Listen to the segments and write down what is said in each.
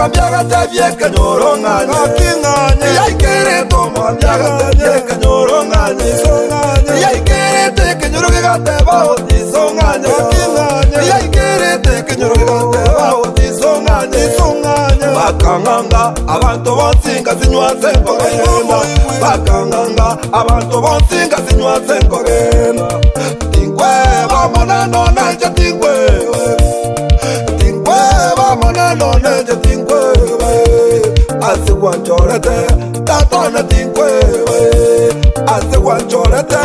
Mwambiaga tabie kanyoro nganye yaikere to mwambiaga tabie kanyoro nganye yaikere te kanyoro gateba odiso nganye yaikere te kanyoro gateba odiso nganye bakanganga abantu bonsinga zinywaze nkogenda bakanganga abantu bonsinga zinywaze nkogenda tingwe bamonano nanje tingwe Manano nje tinkwewe Ase wanchorete Tatone tinkwewe Ase wanchorete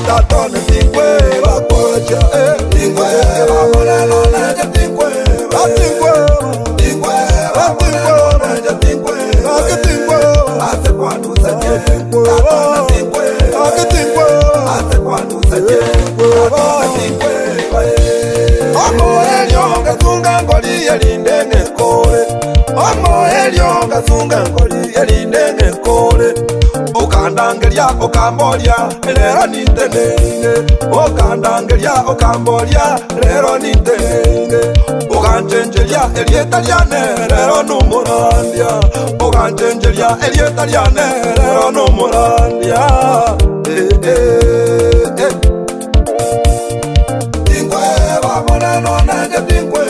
Tatone tinkwewe Bakocha tinkwewe Manano nje tinkwewe Tinkwewe nje tinkwewe Ase kwanu seche Tatone tinkwewe Ase kwanu seche Tatone tinkwewe Omo elio gatunga ngoli elindenge kore Omo elio gatunga ngoli elindenge kore Ukandangelia ukambolia lero nitenenge Ukandangelia ukambolia lero nitenenge Ukanchenjelia elietaliane lero numurandia Ukanchenjelia elietaliane lero numurandia Tingwe